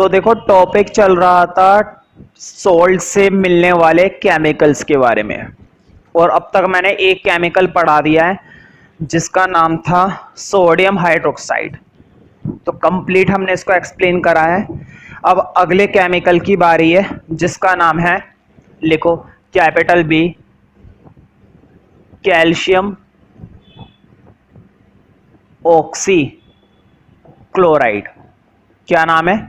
तो देखो टॉपिक चल रहा था सोल्ट से मिलने वाले केमिकल्स के बारे में, और अब तक मैंने एक केमिकल पढ़ा दिया है जिसका नाम था सोडियम हाइड्रोक्साइड। तो कंप्लीट हमने इसको एक्सप्लेन करा है। अब अगले केमिकल की बारी है जिसका नाम है, लिखो capital B, calcium oxy chloride. क्या नाम है?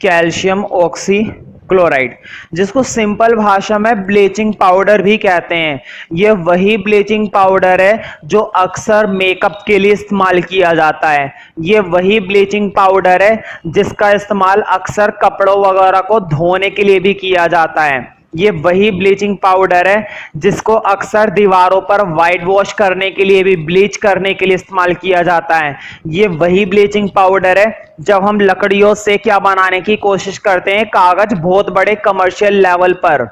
कैल्शियम ऑक्सी क्लोराइड, जिसको सिंपल भाषा में ब्लीचिंग पाउडर भी कहते हैं। यह वही ब्लीचिंग पाउडर है जो अक्सर मेकअप के लिए इस्तेमाल किया जाता है। यह वही ब्लीचिंग पाउडर है जिसका इस्तेमाल अक्सर कपड़ों वगैरह को धोने के लिए भी किया जाता है। ये वही ब्लीचिंग पाउडर है जिसको अक्सर दीवारों पर वाइट वॉश करने के लिए भी, ब्लीच करने के लिए इस्तेमाल किया जाता है। ये वही ब्लीचिंग पाउडर है जब हम लकड़ियों से क्या बनाने की कोशिश करते हैं, कागज, बहुत बड़े कमर्शियल लेवल पर।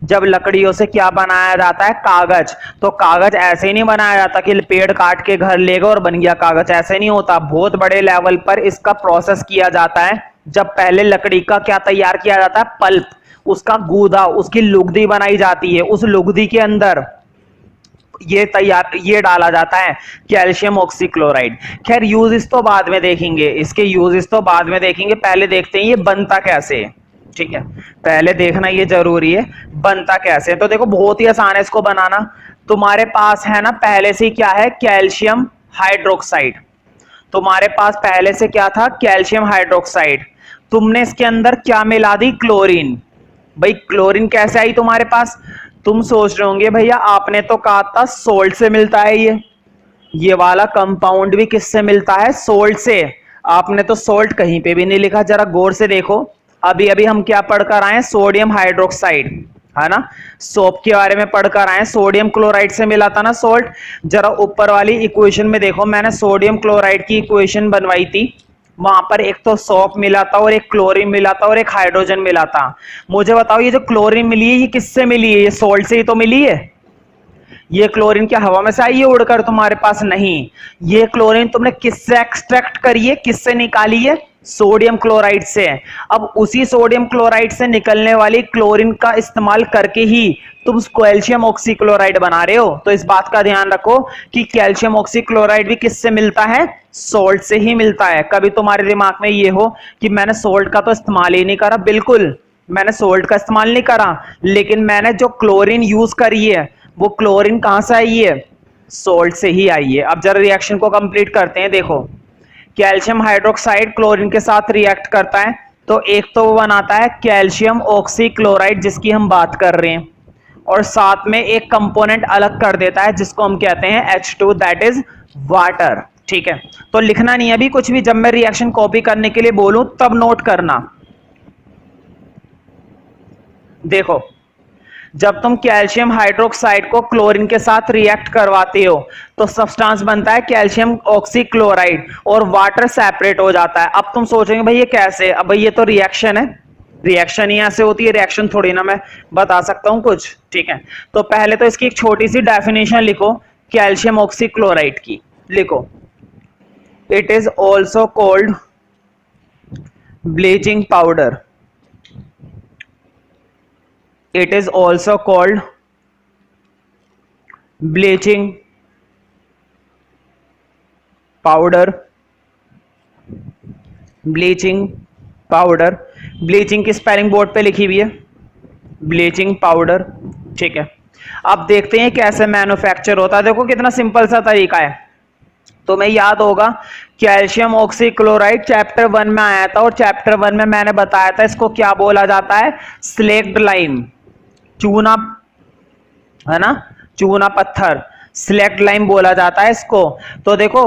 जब लकड़ियों से क्या बनाया जाता है, कागज, तो कागज ऐसे ही नहीं बनाया जाता कि पेड़ काट के घर ले गए और बन गया कागज, ऐसे नहीं होता। बहुत बड़े लेवल पर इसका प्रोसेस किया जाता है। जब पहले लकड़ी का क्या तैयार किया जाता है, पल्प, उसका गूदा, उसकी लुगदी बनाई जाती है। उस लुगदी के अंदर ये डाला जाता है कैल्शियम ऑक्सीक्लोराइड। खैर यूजेस तो बाद में देखेंगे, इसके यूजेस तो बाद में देखेंगे, पहले देखते हैं ये बनता कैसे है। ठीक है, पहले देखना ये जरूरी है बनता कैसे है। तो देखो बहुत ही आसान है इसको बनाना। तुम्हारे पास है ना पहले से क्या है, कैल्शियम हाइड्रोक्साइड। तुम्हारे पास पहले से क्या था, कैल्शियम हाइड्रोक्साइड। तुमने इसके अंदर क्या मिला दी, क्लोरीन। भाई क्लोरीन कैसे आई तुम्हारे पास? तुम सोच रहे होंगे भैया आपने तो कहा था सोल्ट से मिलता है। ये वाला कंपाउंड भी किससे मिलता है, सोल्ट से। आपने तो सोल्ट कहीं पे भी नहीं लिखा, जरा गौर से देखो। अभी अभी हम क्या पढ़कर आए, सोडियम हाइड्रोक्साइड, है ना। सोप के बारे में पढ़कर आए, सोडियम क्लोराइड से मिला था ना सोल्ट। जरा ऊपर वाली इक्वेशन में देखो, मैंने सोडियम क्लोराइड की इक्वेशन बनवाई थी। वहां पर एक तो सोप मिला था और एक क्लोरीन मिला था और एक हाइड्रोजन मिला था। मुझे बताओ ये जो क्लोरीन मिली है ये किससे मिली है? ये सोल्ट से ही तो मिली है। ये क्लोरीन क्या हवा में से आई है उड़कर तुम्हारे पास? नहीं, ये क्लोरीन तुमने किससे एक्सट्रैक्ट करी है, किससे निकाली है? सोडियम क्लोराइड से। अब उसी सोडियम क्लोराइड से निकलने वाली क्लोरीन का इस्तेमाल करके ही तुम कैल्शियम ऑक्सीक्लोराइड बना रहे हो। तो इस बात का ध्यान रखो कि कैल्शियम ऑक्सीक्लोराइड भी किससे मिलता है, सोल्ट से ही मिलता है। कभी तुम्हारे दिमाग में ये हो कि मैंने सोल्ट का तो इस्तेमाल ही नहीं करा, बिल्कुल मैंने सोल्ट का इस्तेमाल नहीं करा, लेकिन मैंने जो क्लोरीन यूज करी है वो क्लोरीन कहां से आई है, सोल्ट से ही आई है। अब जरा रिएक्शन को कंप्लीट करते हैं। देखो कैल्शियम हाइड्रोक्साइड क्लोरीन के साथ रिएक्ट करता है, तो एक तो वो बनाता है कैल्शियम ऑक्सीक्लोराइड जिसकी हम बात कर रहे हैं, और साथ में एक कंपोनेंट अलग कर देता है जिसको हम कहते हैं H2, दैट इज वाटर। ठीक है, तो लिखना नहीं है अभी कुछ भी, जब मैं रिएक्शन कॉपी करने के लिए बोलूं तब नोट करना। देखो जब तुम कैल्शियम हाइड्रोक्साइड को क्लोरीन के साथ रिएक्ट करवाते हो तो सब्सटेंस बनता है कैल्शियम ऑक्सीक्लोराइड और वाटर सेपरेट हो जाता है। अब तुम सोचेंगे भाई ये कैसे? अब भाई ये तो रिएक्शन है, रिएक्शन ही ऐसे होती है, रिएक्शन थोड़ी ना मैं बता सकता हूं कुछ। ठीक है, तो पहले तो इसकी एक छोटी सी डेफिनेशन लिखो कैल्शियम ऑक्सीक्लोराइड की। लिखो it is also called bleaching powder. It is also called bleaching powder. Bleaching powder, bleaching की स्पेलिंग बोर्ड पे लिखी हुई है, ब्लीचिंग पाउडर। ठीक है, अब देखते हैं कैसे मैन्युफैक्चर होता है। देखो कितना सिंपल सा तरीका है। तुम्हें याद होगा कैल्शियम ऑक्सीक्लोराइड चैप्टर 1 में आया था, और चैप्टर 1 में मैंने बताया था इसको क्या बोला जाता है, स्लेक्ड लाइम, चूना, है ना, चूना पत्थर, स्लेक्ट लाइम बोला जाता है इसको। तो देखो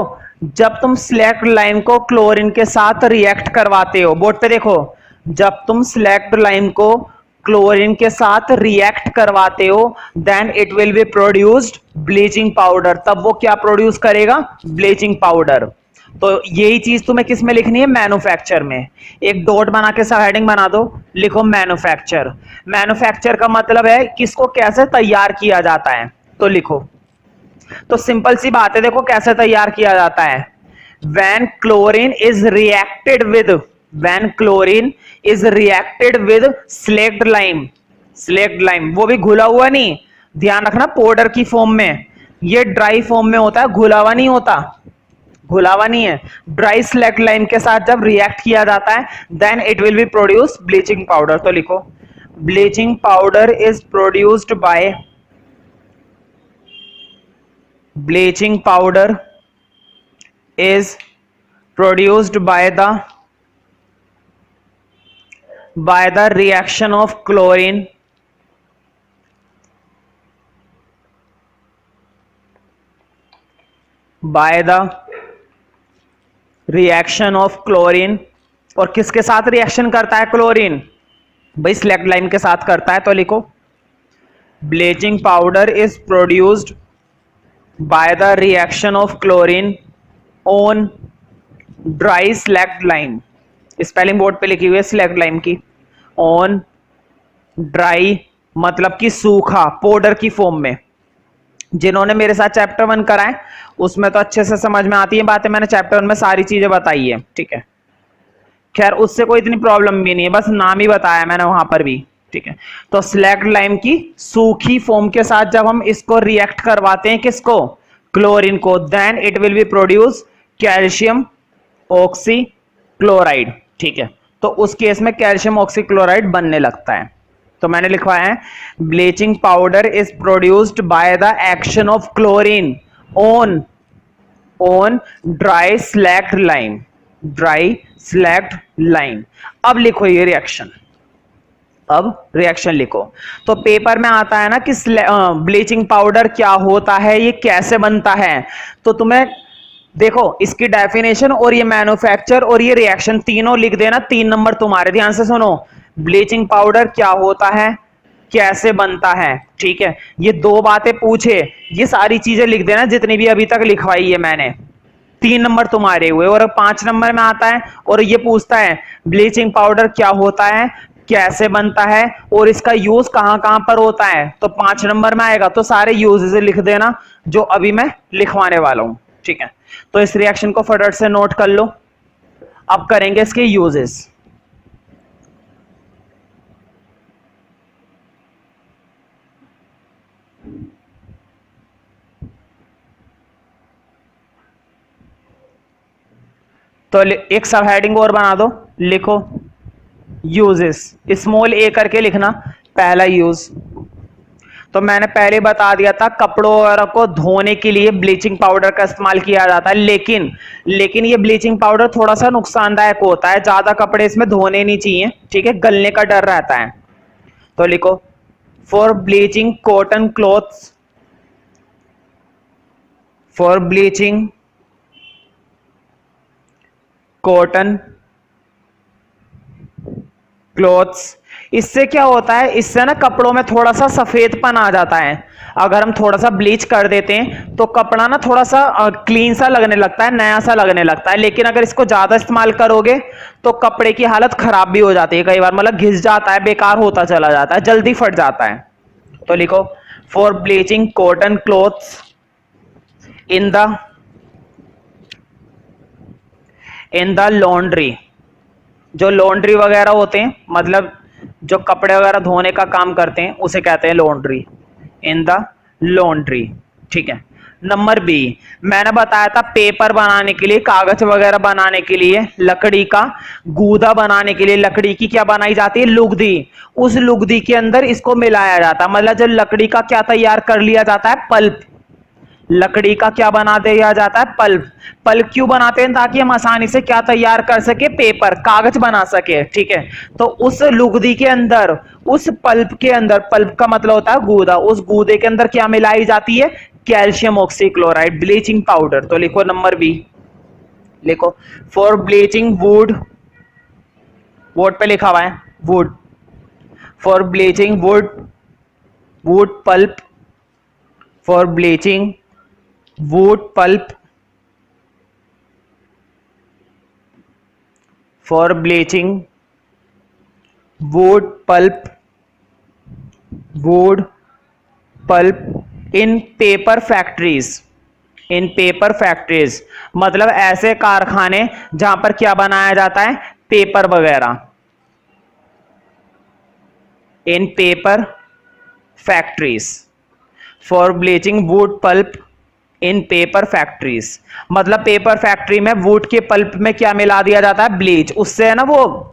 जब तुम स्लेक्ट लाइम को क्लोरीन के साथ रिएक्ट करवाते हो, बोर्ड पे देखो, जब तुम स्लेक्ट लाइम को क्लोरीन के साथ रिएक्ट करवाते हो then it will be produced bleaching powder. तब वो क्या प्रोड्यूस करेगा, ब्लीचिंग पाउडर। तो यही चीज तुम्हें किस में लिखनी है, मैन्युफैक्चर में। एक डॉट बना के सब हेडिंग बना दो, लिखो मैन्युफैक्चर। मैन्युफैक्चर का मतलब है किसको कैसे तैयार किया जाता है, तो लिखो। तो सिंपल सी बात है, देखो कैसे तैयार किया जाता है। When chlorine is reacted with, when chlorine is reacted with slaked lime, slaked lime वो भी घुला हुआ नहीं, ध्यान रखना पाउडर की फॉर्म में, ये ड्राई फॉर्म में होता है, घुला हुआ नहीं होता, घुला हुआ नहीं है। ड्राई स्लेक्ड लाइम के साथ जब रिएक्ट किया जाता है then it will be produce bleaching powder. तो लिखो bleaching powder is produced by, bleaching powder is produced by the reaction of chlorine और किसके साथ रिएक्शन करता है क्लोरीन, भाई स्लेक्ट लाइम के साथ करता है। तो लिखो bleaching powder is produced by the reaction of chlorine on dry slacked lime, spelling board पे लिखी हुई है स्लैक्ड लाइम की, on dry मतलब कि सूखा पाउडर की फॉर्म में। जिन्होंने मेरे साथ चैप्टर 1 करा है उसमें तो अच्छे से समझ में आती है बातें, मैंने चैप्टर 1 में सारी चीजें बताई है, ठीक है। खैर उससे कोई इतनी प्रॉब्लम भी नहीं है, बस नाम ही बताया मैंने वहां पर भी, ठीक है। तो स्लैक्ड लाइम की सूखी फॉर्म के साथ जब हम इसको रिएक्ट करवाते हैं किसको, क्लोरीन को, then it will be produce calcium oxychloride, ठीक है। तो उस केस में कैल्शियम ऑक्सीक्लोराइड बनने लगता है। तो मैंने लिखवाया है bleaching powder is produced by the action of chlorine on dry slaked lime, dry slaked lime. अब लिखो ये रिएक्शन, अब रिएक्शन लिखो। तो पेपर में आता है ना कि ब्लीचिंग पाउडर क्या होता है, ये कैसे बनता है, तो तुम्हें देखो इसकी डेफिनेशन और ये मैन्युफैक्चर और ये रिएक्शन तीनों लिख देना, 3 नंबर तुम्हारे। ध्यान से सुनो, ब्लीचिंग पाउडर क्या होता है, कैसे बनता है, ठीक है। ये 2 बातें पूछे, ये सारी चीजें लिख देना जितनी भी अभी तक लिखवाई है मैंने, 3 नंबर तुम्हारे हुए। और 5 नंबर में आता है और ये पूछता है ब्लीचिंग पाउडर क्या होता है, कैसे बनता है और इसका यूज कहां कहां पर होता है, तो 5 नंबर में आएगा। तो सारे यूजेस लिख देना जो अभी मैं लिखवाने वाला हूं, ठीक है। तो इस रिएक्शन को फटाफट से नोट कर लो। अब करेंगे इसके यूजेस। तो एक सब हेडिंग और बना दो, लिखो यूजेस, स्मॉल ए करके लिखना। पहला यूज तो मैंने पहले बता दिया था, कपड़ों वगैरह को धोने के लिए ब्लीचिंग पाउडर का इस्तेमाल किया जाता है, लेकिन ये ब्लीचिंग पाउडर थोड़ा सा नुकसानदायक होता है, ज्यादा कपड़े इसमें धोने नहीं चाहिए, ठीक है, गलने का डर रहता है। तो लिखो for bleaching cotton clothes, for bleaching cotton clothes. इससे क्या होता है, इससे ना कपड़ों में थोड़ा सा सफेदपन आ जाता है। अगर हम थोड़ा सा ब्लीच कर देते हैं तो कपड़ा ना थोड़ा सा क्लीन सा लगने लगता है, नया सा लगने लगता है। लेकिन अगर इसको ज्यादा इस्तेमाल करोगे तो कपड़े की हालत खराब भी हो जाती है, कई बार मतलब घिस जाता है, बेकार होता चला जाता है, जल्दी फट जाता है। तो लिखो for bleaching cotton clothes in the laundry, जो लॉन्ड्री वगैरह होते हैं, मतलब जो कपड़े वगैरह धोने का काम करते हैं उसे कहते हैं लॉन्ड्री, इन द लॉन्ड्री, ठीक है। नंबर बी, मैंने बताया था पेपर बनाने के लिए, कागज वगैरह बनाने के लिए, लकड़ी का गूदा बनाने के लिए लकड़ी की क्या बनाई जाती है, लुगदी। उस लुगदी के अंदर इसको मिलाया जाता है, मतलब जब लकड़ी का क्या तैयार कर लिया जाता है, पल्प। लकड़ी का क्या बना दिया जाता है, पल्प। पल्प क्यों बनाते हैं, ताकि हम आसानी से क्या तैयार कर सके, पेपर, कागज बना सके, ठीक है। तो उस लुगदी के अंदर, उस पल्प के अंदर, पल्प का मतलब होता है गूदा, उस गूदे के अंदर क्या मिलाई जाती है, कैल्शियम ऑक्सीक्लोराइड, ब्लीचिंग पाउडर। तो लिखो नंबर बी, लिखो फॉर ब्लीचिंग वुड, वुड पे लिखा हुआ है would, for bleaching would, wood pulp, for bleaching wood pulp, for bleaching wood pulp, wood pulp in paper factories, in paper factories मतलब ऐसे कारखाने जहां पर क्या बनाया जाता है, पेपर वगैरह, इन paper factories, for bleaching wood pulp in paper factories. मतलब पेपर फैक्ट्री में वुड के पल्प में क्या मिला दिया जाता है, ब्लीच। उससे है ना वो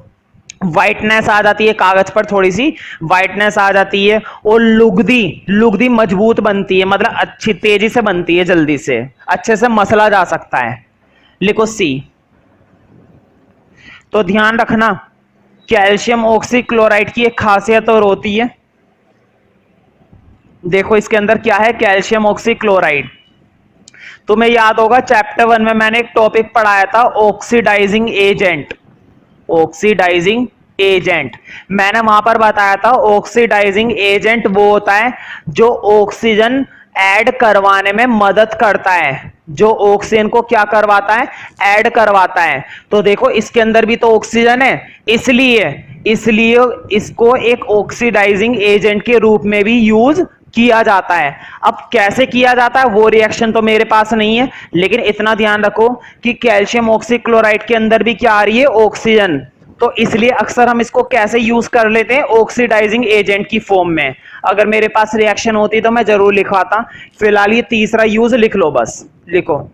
व्हाइटनेस आ जाती है, कागज पर थोड़ी सी व्हाइटनेस आ जाती है, और लुगदी लुगदी मजबूत बनती है, मतलब अच्छी तेजी से बनती है, जल्दी से अच्छे से मसला जा सकता है। लिखो सी। तो ध्यान रखना, कैल्शियम ऑक्सीक्लोराइड की एक खासियत और होती है, देखो इसके अंदर क्या है, कैल्शियम ऑक्सीक्लोराइड। तुम्हें याद होगा चैप्टर 1 में मैंने एक टॉपिक पढ़ाया था, ऑक्सीडाइजिंग एजेंट। ऑक्सीडाइजिंग एजेंट मैंने वहां पर बताया था, ऑक्सीडाइजिंग एजेंट वो होता है जो ऑक्सीजन ऐड करवाने में मदद करता है, जो ऑक्सीजन को क्या करवाता है, ऐड करवाता है। तो देखो इसके अंदर भी तो ऑक्सीजन है, इसलिए इसलिए इसको एक ऑक्सीडाइजिंग एजेंट के रूप में भी यूज किया जाता है। अब कैसे किया जाता है वो रिएक्शन तो मेरे पास नहीं है, लेकिन इतना ध्यान रखो कि कैल्शियम ऑक्सीक्लोराइड के अंदर भी क्या आ रही है, ऑक्सीजन। तो इसलिए अक्सर हम इसको कैसे यूज कर लेते हैं, ऑक्सीडाइजिंग एजेंट की फॉर्म में। अगर मेरे पास रिएक्शन होती तो मैं जरूर लिखवाता, फिलहाल ये तीसरा यूज लिख लो, बस लिखो।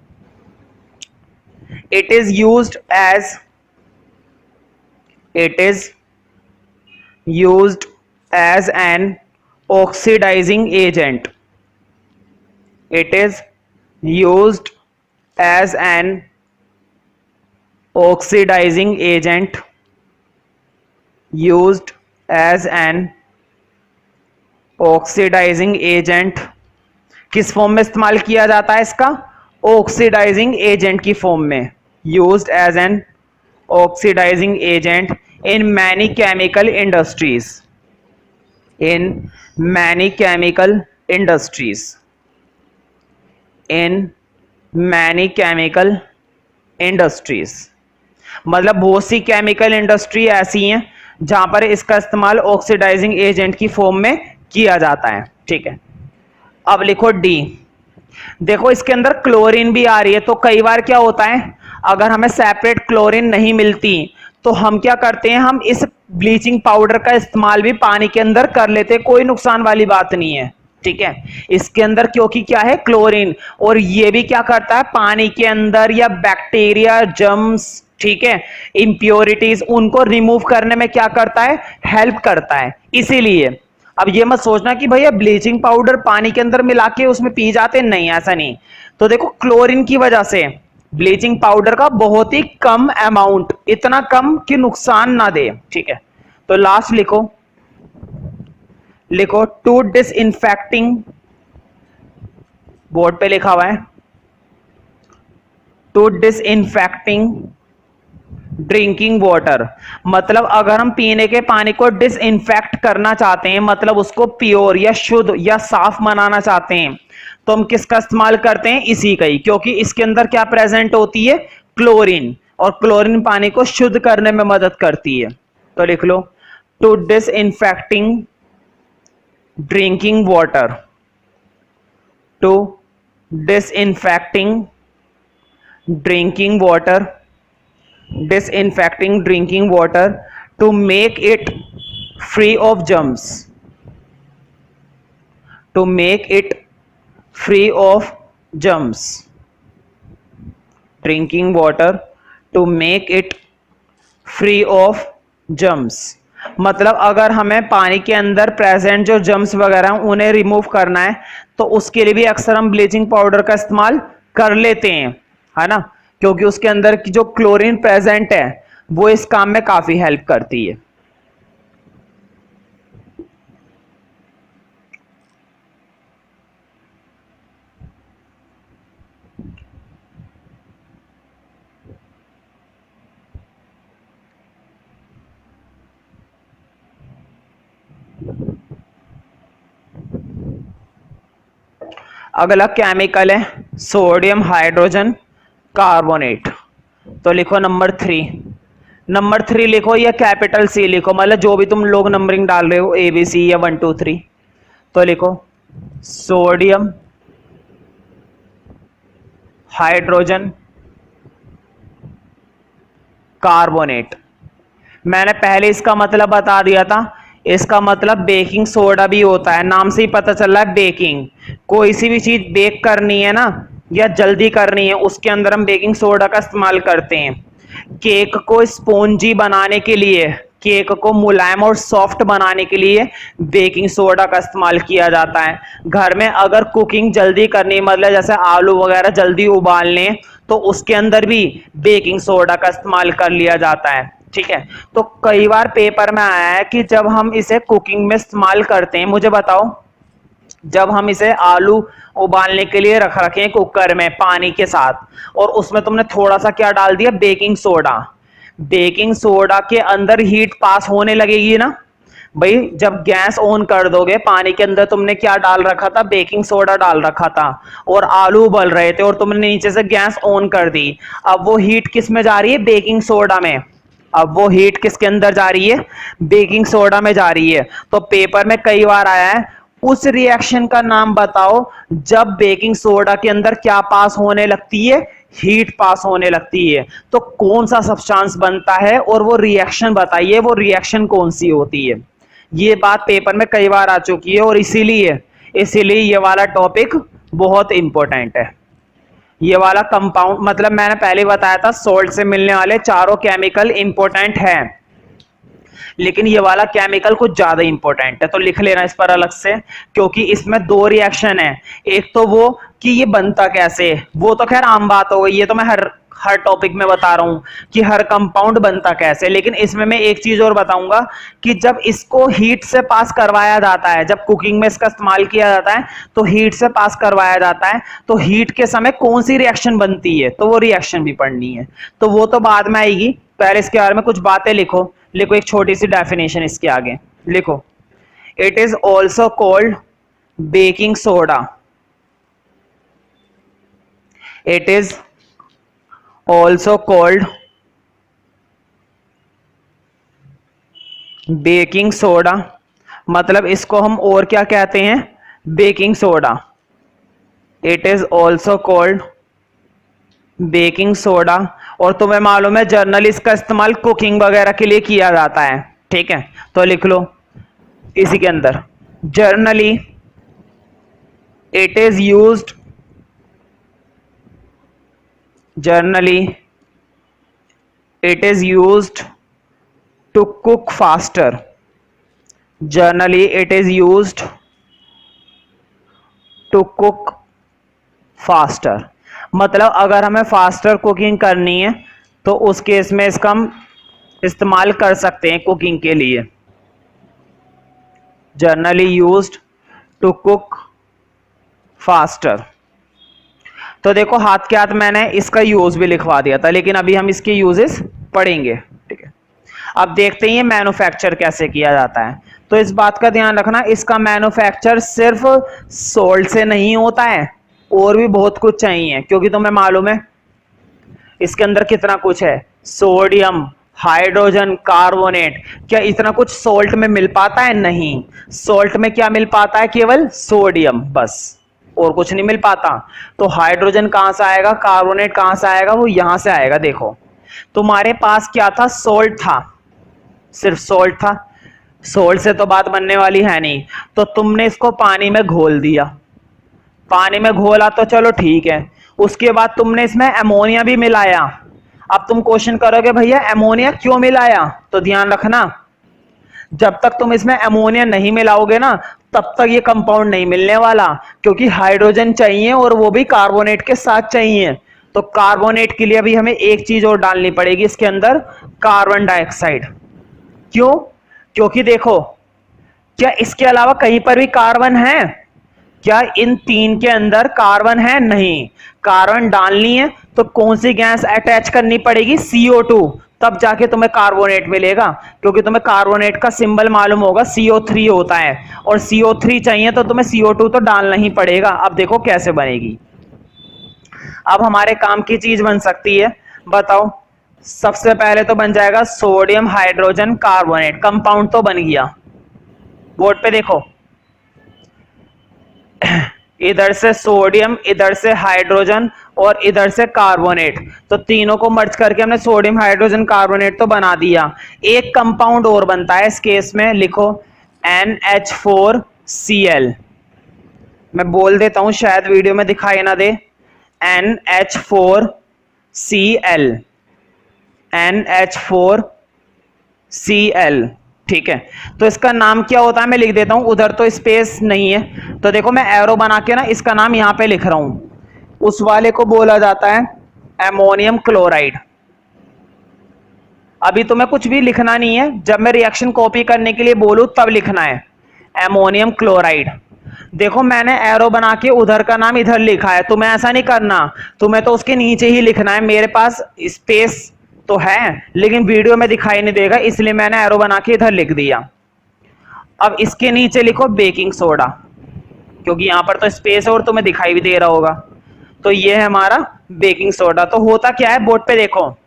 It is used as an oxidizing agent. It is used as an oxidizing agent. Used as an oxidizing agent. किस फॉर्म में इस्तेमाल किया जाता है इसका, ऑक्सीडाइजिंग एजेंट की फॉर्म में। Used as an oxidizing agent in many chemical industries, in many chemical industries, in many chemical industries। मतलब बहुत सी केमिकल इंडस्ट्री ऐसी हैं जहां पर इसका इस्तेमाल ऑक्सीडाइजिंग एजेंट की फॉर्म में किया जाता है। ठीक है, अब लिखो डी। देखो इसके अंदर क्लोरीन भी आ रही है, तो कई बार क्या होता है, अगर हमें सेपरेट क्लोरीन नहीं मिलती तो हम क्या करते हैं, हम इस ब्लीचिंग पाउडर का इस्तेमाल भी पानी के अंदर कर लेते हैं, कोई नुकसान वाली बात नहीं है। ठीक है, इसके अंदर क्योंकि क्या है, क्लोरीन, और ये भी क्या करता है, पानी के अंदर या बैक्टीरिया, जर्म्स, ठीक है, इंप्योरिटीज, उनको रिमूव करने में क्या करता है, हेल्प करता है। इसीलिए अब ये मत सोचना कि भैया ब्लीचिंग पाउडर पानी के अंदर मिला के उसमें पी जाते, नहीं, ऐसा नहीं। तो देखो क्लोरीन की वजह से ब्लीचिंग पाउडर का बहुत ही कम अमाउंट, इतना कम कि नुकसान ना दे। ठीक है, तो लास्ट लिखो, लिखो टू डिसइंफेक्टिंग, बोर्ड पे लिखा हुआ है, टू डिसइंफेक्टिंग ड्रिंकिंग वाटर। मतलब अगर हम पीने के पानी को डिसइंफेक्ट करना चाहते हैं, मतलब उसको प्योर या शुद्ध या साफ बनाना चाहते हैं, तो हम किसका इस्तेमाल करते हैं, इसी का ही, क्योंकि इसके अंदर क्या प्रेजेंट होती है, क्लोरीन, और क्लोरीन पानी को शुद्ध करने में मदद करती है। तो लिख लो, to disinfecting drinking water, to disinfecting drinking water, disinfecting drinking water to make it free of germs, to make it free of germs, drinking water to make it free of germs। मतलब अगर हमें पानी के अंदर present जो germs वगैरह हैं उन्हें रिमूव करना है, तो उसके लिए भी अक्सर हम ब्लीचिंग पाउडर का इस्तेमाल कर लेते हैं, है ना, क्योंकि उसके अंदर की जो क्लोरीन प्रेजेंट है वो इस काम में काफी हेल्प करती है। अगला केमिकल है सोडियम हाइड्रोजन कार्बोनेट। तो लिखो नंबर 3, नंबर 3 लिखो या कैपिटल सी लिखो, मतलब जो भी तुम लोग नंबरिंग डाल रहे हो, ए बी सी या 1 2 3। तो लिखो सोडियम हाइड्रोजन कार्बोनेट। मैंने पहले इसका मतलब बता दिया था। इसका मतलब बेकिंग सोडा भी होता है, नाम से ही पता चल रहा है बेकिंग। कोई सी भी चीज बेक करनी है ना या जल्दी करनी है, उसके अंदर हम बेकिंग सोडा का इस्तेमाल करते हैं। केक को स्पॉन्जी बनाने के लिए, केक को मुलायम और सॉफ्ट बनाने के लिए बेकिंग सोडा का इस्तेमाल किया जाता है। घर में अगर कुकिंग जल्दी करनी, मतलब जैसे आलू वगैरह जल्दी उबालने, तो उसके अंदर भी बेकिंग सोडा का इस्तेमाल कर लिया जाता है। ठीक है, तो कई बार पेपर में आया है कि जब हम इसे कुकिंग में इस्तेमाल करते हैं, मुझे बताओ, जब हम इसे आलू उबालने के लिए रख रखे कुकर में पानी के साथ, और उसमें तुमने थोड़ा सा क्या डाल दिया, बेकिंग सोडा। बेकिंग सोडा के अंदर हीट पास होने लगेगी ना भाई। जब गैस ऑन कर दोगे, पानी के अंदर तुमने क्या डाल रखा था, बेकिंग सोडा डाल रखा था, और आलू उबल रहे थे और तुमने नीचे से गैस ऑन कर दी। अब वो हीट किस में जा रही है, बेकिंग सोडा में। अब वो हीट किसके अंदर जा रही है, बेकिंग सोडा में जा रही है। तो पेपर में कई बार आया है, उस रिएक्शन का नाम बताओ जब बेकिंग सोडा के अंदर क्या पास होने लगती है, हीट पास होने लगती है। तो कौन सा सब्सटेंस बनता है और वो रिएक्शन बताइए, वो रिएक्शन कौन सी होती है। ये बात पेपर में कई बार आ चुकी है, और इसीलिए इसीलिए ये वाला टॉपिक बहुत इंपॉर्टेंट है। ये वाला कंपाउंड, मतलब मैंने पहले बताया था सॉल्ट से मिलने वाले चारों केमिकल इंपॉर्टेंट है, लेकिन ये वाला केमिकल कुछ ज्यादा इंपॉर्टेंट है, तो लिख लेना इस पर अलग से, क्योंकि इसमें दो रिएक्शन है। एक तो वो कि ये बनता कैसे, वो तो खैर आम बात हो गई, ये तो मैं हर हर टॉपिक में बता रहा हूं कि हर कंपाउंड बनता कैसे। लेकिन इसमें मैं एक चीज और बताऊंगा कि जब इसको हीट से पास करवाया जाता है, जब कुकिंग में इसका इस्तेमाल किया जाता है तो हीट से पास करवाया जाता है, तो हीट के समय कौन सी रिएक्शन बनती है, तो वो रिएक्शन भी पढ़नी है। तो वो तो बाद में आएगी, पहले इसके बारे में कुछ बातें लिखो। लिखो एक छोटी सी डेफिनेशन इसके आगे लिखो, it is also called baking soda. It is also called baking soda, मतलब इसको हम और क्या कहते हैं, baking soda. It is also called baking soda. और तुम्हें मालूम है जनरली इसका इस्तेमाल कुकिंग वगैरह के लिए किया जाता है। ठीक है, तो लिख लो इसी के अंदर, generally it is used, generally it is used to cook faster. Generally it is used to cook faster, मतलब अगर हमें फास्टर कुकिंग करनी है तो उस केस में इसका हम इस्तेमाल कर सकते हैं कुकिंग के लिए। Generally used to cook faster. तो देखो हाथ के हाथ मैंने इसका यूज भी लिखवा दिया था, लेकिन अभी हम इसके यूजेस पढ़ेंगे। ठीक है, अब देखते हैं ये मैन्युफैक्चर कैसे किया जाता है। तो इस बात का ध्यान रखना, इसका मैन्युफैक्चर सिर्फ सोल्ट से नहीं होता है, और भी बहुत कुछ चाहिए, क्योंकि तुम्हें मालूम है इसके अंदर कितना कुछ है, सोडियम, हाइड्रोजन, कार्बोनेट। क्या इतना कुछ सोल्ट में मिल पाता है, नहीं। सोल्ट में क्या मिल पाता है, केवल सोडियम बस, और कुछ नहीं मिल पाता। तो हाइड्रोजन कहां से आएगा, कार्बोनेट कहां से आएगा, वो यहां से आएगा। देखो तुम्हारे पास क्या था, सोल्ट था, सिर्फ सोल्ट था, सोल्ट से तो बात बनने वाली है नहीं, तो तुमने इसको पानी में घोल दिया। पानी में घोला तो चलो ठीक है, उसके बाद तुमने इसमें अमोनिया भी मिलाया। अब तुम क्वेश्चन करोगे भैया अमोनिया क्यों मिलाया, तो ध्यान रखना, जब तक तुम इसमें अमोनिया नहीं मिलाओगे ना तब तक ये कंपाउंड नहीं मिलने वाला, क्योंकि हाइड्रोजन चाहिए और वो भी कार्बोनेट के साथ चाहिए। तो कार्बोनेट के लिए भी हमें एक चीज और डालनी पड़ेगी इसके अंदर, कार्बन डाइऑक्साइड। क्यों, क्योंकि देखो क्या इसके अलावा कहीं पर भी कार्बन है, क्या इन तीन के अंदर कार्बन है, नहीं। कार्बन डालनी है तो कौन सी गैस अटैच करनी पड़ेगी, CO2, तब जाके तुम्हें कार्बोनेट मिलेगा, क्योंकि तुम्हें कार्बोनेट का सिंबल मालूम होगा CO3 होता है, और CO3 चाहिए तो तुम्हें CO2 तो डालना ही पड़ेगा। अब देखो कैसे बनेगी, अब हमारे काम की चीज बन सकती है, बताओ। सबसे पहले तो बन जाएगा सोडियम हाइड्रोजन कार्बोनेट, कंपाउंड तो बन गया। बोर्ड पे देखो, इधर से सोडियम, इधर से हाइड्रोजन, और इधर से कार्बोनेट, तो तीनों को मर्ज करके हमने सोडियम हाइड्रोजन कार्बोनेट तो बना दिया। एक कंपाउंड और बनता है इस केस में, लिखो NH4Cl। मैं बोल देता हूं, शायद वीडियो में दिखाई ना दे। NH4Cl, NH4Cl, ठीक है। तो इसका नाम क्या होता है मैं लिख देता हूं, उधर तो स्पेस नहीं है, तो देखो मैं एरो बना के ना इसका नाम यहां पे लिख रहा हूं। उस वाले को बोला जाता है अमोनियम क्लोराइड। अभी तुम्हें कुछ भी लिखना नहीं है, जब मैं रिएक्शन कॉपी करने के लिए बोलूं तब लिखना है अमोनियम क्लोराइड। देखो मैंने एरो बना के उधर का नाम इधर लिखा है, तुम्हें ऐसा नहीं करना, तुम्हें तो उसके नीचे ही लिखना है। मेरे पास स्पेस तो है लेकिन वीडियो में दिखाई नहीं देगा, इसलिए मैंने एरो बना के इधर लिख दिया। अब इसके नीचे लिखो बेकिंग सोडा, क्योंकि यहां पर तो स्पेस है और तुम्हें दिखाई भी दे रहा होगा। तो ये है हमारा बेकिंग सोडा। तो होता क्या है, बोर्ड पे देखो,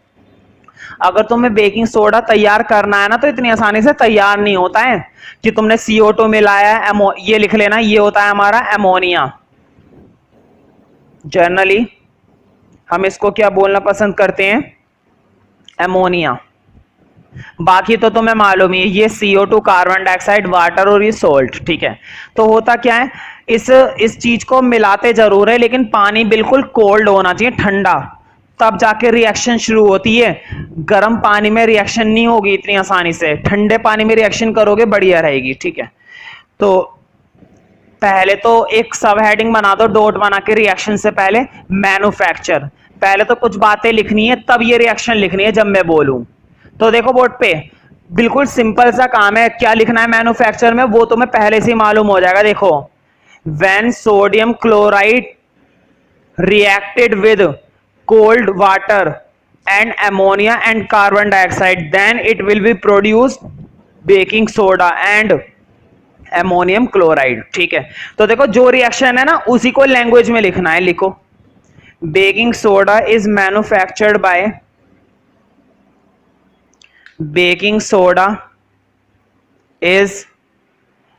अगर तुम्हें बेकिंग सोडा तैयार करना है ना तो इतनी आसानी से तैयार नहीं होता है कि तुमने CO2 मिलाया है, ये लिख लेना, ये होता है हमारा अमोनिया। जनरली हम इसको क्या बोलना पसंद करते हैं, अमोनिया। बाकी तो तुम्हें मालूम ही है, ये CO2 कार्बन डाइऑक्साइड वाटर और ये सोल्ट, ठीक है। तो होता क्या है, इस चीज को मिलाते जरूर है लेकिन पानी बिल्कुल कोल्ड होना चाहिए, ठंडा, तब जाके रिएक्शन शुरू होती है। गर्म पानी में रिएक्शन नहीं होगी इतनी आसानी से, ठंडे पानी में रिएक्शन करोगे बढ़िया रहेगी, ठीक है। तो पहले तो एक सब हेडिंग बना दो, डॉट बना के रिएक्शन से पहले मैन्युफैक्चर। पहले तो कुछ बातें लिखनी है, तब ये रिएक्शन लिखनी है जब मैं बोलूं। तो देखो बोर्ड पे बिल्कुल सिंपल सा काम है, क्या लिखना है मैन्युफैक्चर में वो तुम्हें पहले से मालूम हो जाएगा। देखो, when sodium chloride reacted with cold water and ammonia and carbon dioxide, then it will be produced baking soda and ammonium chloride, ठीक है। तो देखो जो रिएक्शन है ना उसी को लैंग्वेज में लिखना है, लिखो baking soda is manufactured by, baking soda is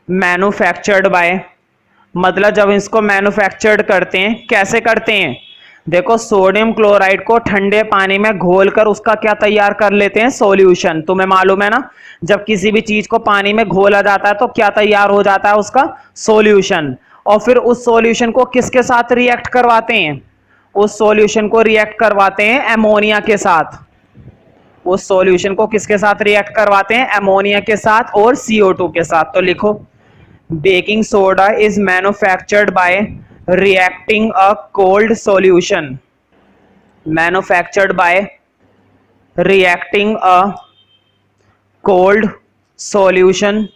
manufactured by, मतलब जब इसको मैन्युफैक्चर्ड करते हैं, कैसे करते हैं, देखो सोडियम क्लोराइड को ठंडे पानी में घोलकर उसका क्या तैयार कर लेते हैं, सॉल्यूशन। तुम्हें मालूम है ना, जब किसी भी चीज को पानी में घोला जाता है तो क्या तैयार हो जाता है, उसका सॉल्यूशन। और फिर उस सॉल्यूशन को किसके साथ रिएक्ट करवाते हैं, उस सॉल्यूशन को रिएक्ट करवाते हैं अमोनिया के साथ। उस सॉल्यूशन को किसके साथ रिएक्ट करवाते हैं, अमोनिया के साथ और CO2 के साथ। तो लिखो baking soda is manufactured by reacting a cold solution, manufactured by reacting a cold solution,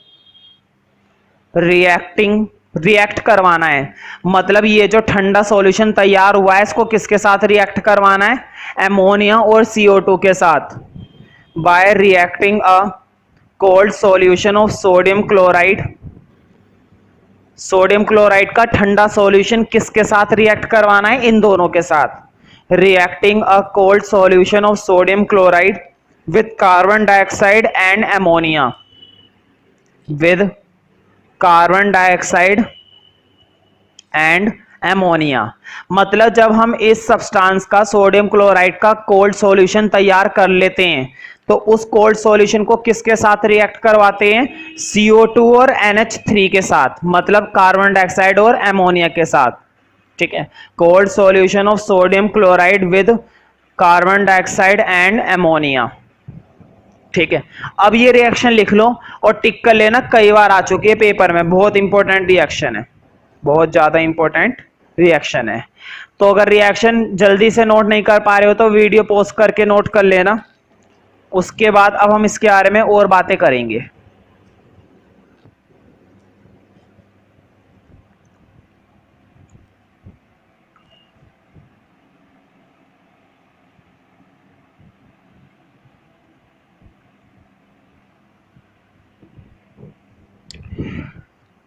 react करवाना है, मतलब ये जो ठंडा सॉल्यूशन तैयार हुआ है इसको किसके साथ रिएक्ट करवाना है, अमोनिया और CO2 के साथ। Bye reacting a cold solution of sodium chloride, sodium chloride का ठंडा सॉल्यूशन किसके साथ रिएक्ट करवाना है, इन दोनों के साथ। Reacting a cold solution of sodium chloride with carbon dioxide and ammonia, with carbon dioxide and ammonia. मतलब जब हम इस सब्सटेंस का, सोडियम क्लोराइड का कोल्ड सॉल्यूशन तैयार कर लेते हैं तो उस कोल्ड सॉल्यूशन को किसके साथ रिएक्ट करवाते हैं, CO2 और NH3 के साथ, मतलब कार्बन डाइऑक्साइड और अमोनिया के साथ, ठीक है। Cold solution of sodium chloride with carbon dioxide and ammonia, ठीक है। अब ये रिएक्शन लिख लो और टिक कर लेना, कई बार आ चुकी है पेपर में, बहुत इंपॉर्टेंट रिएक्शन है, बहुत ज्यादा इंपॉर्टेंट रिएक्शन है। तो अगर रिएक्शन जल्दी से नोट नहीं कर पा रहे हो तो वीडियो पॉज करके नोट कर लेना। उसके बाद अब हम इसके बारे में और बातें करेंगे।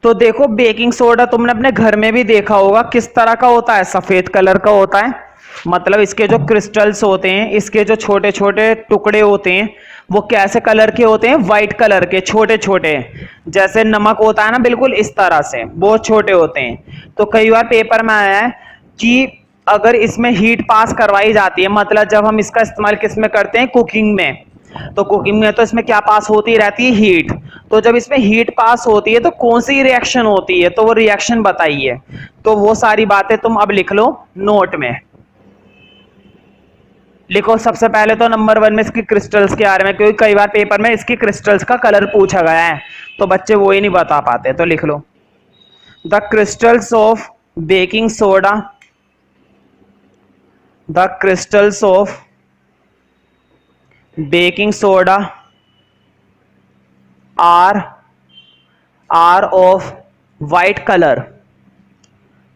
तो देखो बेकिंग सोडा तुमने अपने घर में भी देखा होगा, किस तरह का होता है, सफेद कलर का होता है, मतलब इसके जो क्रिस्टल्स होते हैं, इसके जो छोटे छोटे टुकड़े होते हैं वो कैसे कलर के होते हैं, व्हाइट कलर के, छोटे छोटे, जैसे नमक होता है ना, बिल्कुल इस तरह से बहुत छोटे होते हैं। तो कई बार पेपर में आया है कि अगर इसमें हीट पास करवाई जाती है, मतलब जब हम इसका इस्तेमाल किस में करते हैं, कुकिंग में, तो कुकिंग में तो इसमें क्या पास होती रहती है, हीट। तो जब इसमें हीट पास होती है तो कौन सी रिएक्शन होती है, तो वो रिएक्शन बताइए। तो वो सारी बातें तुम अब लिख लो नोट में। लिखो सबसे पहले तो नंबर 1 में इसकी क्रिस्टल्स के बारे में, क्योंकि कई बार पेपर में इसकी क्रिस्टल्स का कलर पूछा गया है तो बच्चे वो ही नहीं बता पाते। तो लिख लो the crystals of baking soda, the crystals of baking soda are of white color.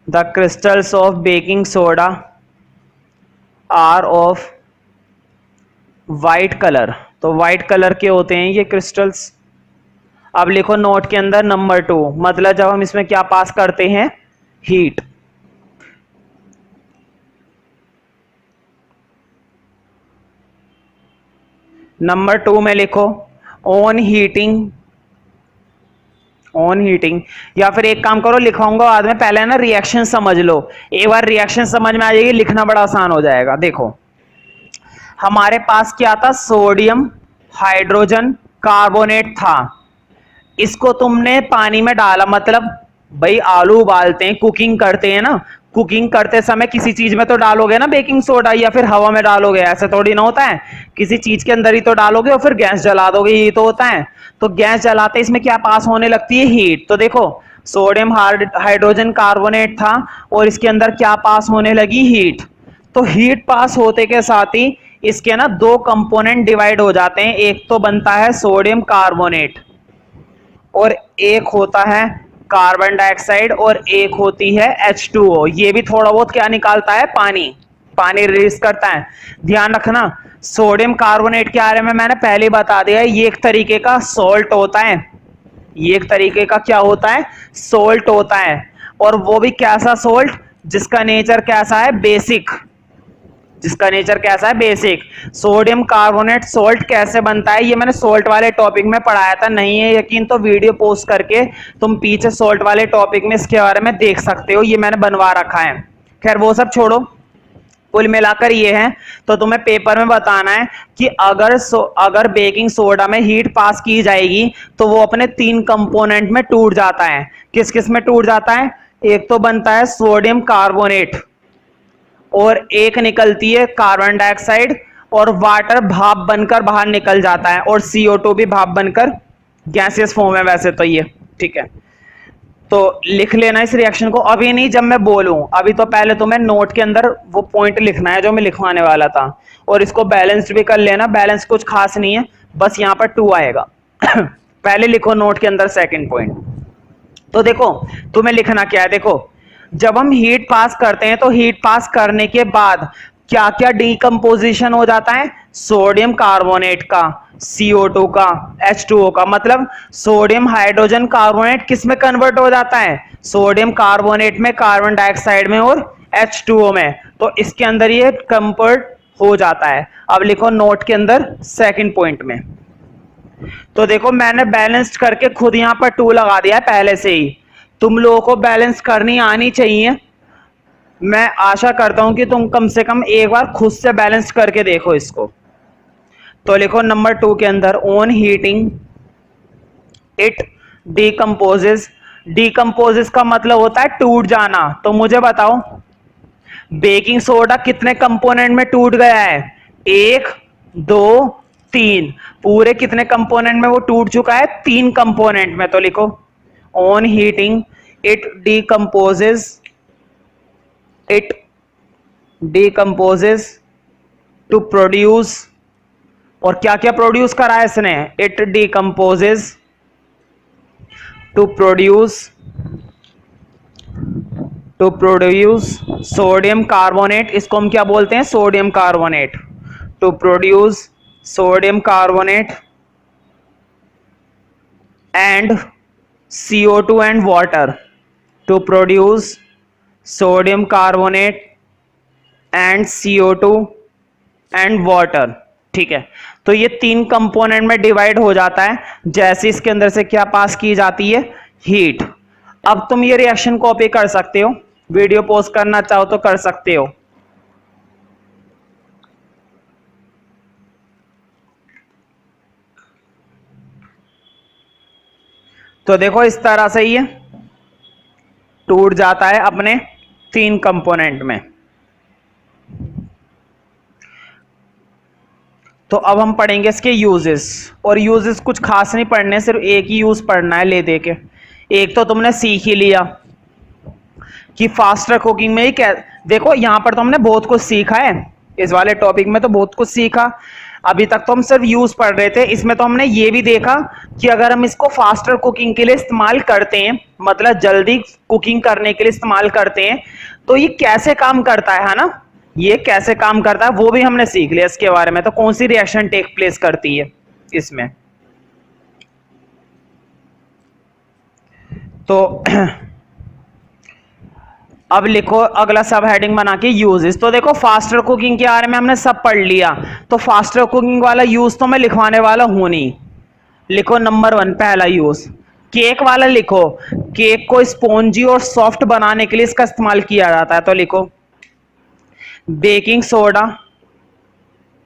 The crystals of baking soda are of white color. तो white color के होते हैं ये क्रिस्टल्स। अब लिखो नोट के अंदर नंबर 2, मतलब जब हम इसमें क्या पास करते हैं, हीट। नंबर 2 में लिखो ऑन हीटिंग, ऑन हीटिंग, या फिर एक काम करो लिखाऊंगा बाद में, पहले ना रिएक्शन समझ लो। एक बार रिएक्शन समझ में आ जाएगी, लिखना बड़ा आसान हो जाएगा। देखो हमारे पास क्या था, सोडियम हाइड्रोजन कार्बोनेट था। इसको तुमने पानी में डाला, मतलब भाई आलू उबालते हैं, कुकिंग करते हैं ना, कुकिंग करते समय किसी चीज में तो डालोगे ना बेकिंग सोडा, या फिर हवा में डालोगे, ऐसे थोड़ी ना होता है, किसी चीज के अंदर ही तो डालोगे और फिर गैस जला दोगे, ये तो होता है। तो गैस जलाते इसमें क्या पास होने लगती है, हीट। तो देखो सोडियम हाइड्रोजन कार्बोनेट था और इसके अंदर क्या पास होने लगी, हीट। तो हीट पास होते के साथ ही इसके ना 2 कंपोनेंट डिवाइड हो जाते हैं, एक तो बनता है सोडियम कार्बोनेट और एक होता है कार्बन डाइऑक्साइड और एक होती है H2O। ये भी थोड़ा बहुत क्या निकालता है, पानी, पानी रिलीज करता है। ध्यान रखना सोडियम कार्बोनेट के बारे में मैंने पहले बता दिया है, ये एक तरीके का सॉल्ट होता है, ये एक तरीके का क्या होता है, सॉल्ट होता है। और वो भी कैसा सॉल्ट, जिसका नेचर कैसा है, बेसिक, जिसका नेचर कैसा है, बेसिक। सोडियम कार्बोनेट सॉल्ट कैसे बनता है, ये मैंने सॉल्ट वाले टॉपिक में पढ़ाया था, नहीं है यकीन तो वीडियो पोस्ट करके तुम पीछे सॉल्ट वाले टॉपिक में इसके बारे में देख सकते हो, ये मैंने बनवा रखा है। खैर वो सब छोड़ो, कुल मिलाकर ये है। तो तुम्हें पेपर में बताना है कि अगर बेकिंग सोडा में हीट पास की जाएगी तो वो अपने 3 कंपोनेंट में टूट जाता है। किस किस में टूट जाता है, एक तो बनता है सोडियम कार्बोनेट और एक निकलती है कार्बन डाइऑक्साइड, और वाटर भाप बनकर बाहर निकल जाता है, और CO2 भी भाप बनकर गैसियस फॉर्म है वैसे तो ये, ठीक है। तो लिख लेना इस रिएक्शन को, अभी नहीं जब मैं बोलूं, अभी तो पहले तुम्हें नोट के अंदर वो पॉइंट लिखना है जो मैं लिखवाने वाला था, और इसको बैलेंस्ड भी कर लेना। बैलेंस कुछ खास नहीं है, बस यहाँ पर 2 आएगा। पहले लिखो नोट के अंदर सेकंड पॉइंट। तो देखो तुम्हें लिखना क्या है, देखो जब हम हीट पास करते हैं तो हीट पास करने के बाद क्या क्या डीकंपोजिशन हो जाता है, सोडियम कार्बोनेट का, CO2 का, H2O का, मतलब सोडियम हाइड्रोजन कार्बोनेट किस में कन्वर्ट हो जाता है, सोडियम कार्बोनेट में, कार्बन डाइऑक्साइड में और H2O में। तो इसके अंदर ये कन्वर्ट हो जाता है। अब लिखो नोट के अंदर सेकंड पॉइंट में। तो देखो मैंने बैलेंस्ड करके खुद यहां पर 2 लगा दिया है पहले से ही, तुम लोगों को बैलेंस करनी आनी चाहिए। मैं आशा करता हूं कि तुम कम से कम एक बार खुद से बैलेंस करके देखो इसको। तो लिखो नंबर 2 के अंदर ऑन हीटिंग इट डीकंपोजेस। डीकंपोजेस का मतलब होता है टूट जाना। तो मुझे बताओ बेकिंग सोडा कितने कंपोनेंट में टूट गया है, 1 2 3, पूरे कितने कंपोनेंट में वो टूट चुका है, 3 कंपोनेंट में। तो लिखो on heating it decomposes to produce, और क्या क्या प्रोड्यूस करा है इसने, it decomposes to produce sodium carbonate. इसको हम क्या बोलते हैं, sodium carbonate. To produce sodium carbonate and CO2 and water, to produce sodium carbonate and CO2 and water। ठीक है, तो ये 3 कंपोनेंट में डिवाइड हो जाता है जैसे इसके अंदर से क्या पास की जाती है, हीट। अब तुम ये रिएक्शन कॉपी कर सकते हो, वीडियो पोस्ट करना चाहो तो कर सकते हो। तो देखो इस तरह से ये टूट जाता है अपने 3 कंपोनेंट में। तो अब हम पढ़ेंगे इसके यूजेस, और यूजेस कुछ खास नहीं पढ़ने, सिर्फ एक ही यूज पढ़ना है ले दे के। एक तो तुमने सीख ही लिया कि फास्टर कुकिंग में ही क्या, देखो यहां पर तो हमने बहुत कुछ सीखा है, इस वाले टॉपिक में तो बहुत कुछ सीखा। अभी तक तो हम सिर्फ यूज पढ़ रहे थे, इसमें तो हमने ये भी देखा कि अगर हम इसको फास्टर कुकिंग के लिए इस्तेमाल करते हैं, मतलब जल्दी कुकिंग करने के लिए इस्तेमाल करते हैं, तो ये कैसे काम करता है ना, ये कैसे काम करता है वो भी हमने सीख लिया इसके बारे में। तो कौन सी रिएक्शन टेक प्लेस करती है इसमें, तो अब लिखो अगला सब हेडिंग बना के यूजेस। तो देखो फास्टर कुकिंग के बारे में हमने सब पढ़ लिया, तो फास्टर कुकिंग वाला यूज तो मैं लिखवाने वाला हूं नहीं। लिखो नंबर 1 पहला यूज केक वाला लिखो, केक को स्पॉन्जी और सॉफ्ट बनाने के लिए इसका इस्तेमाल किया जाता है। तो लिखो baking soda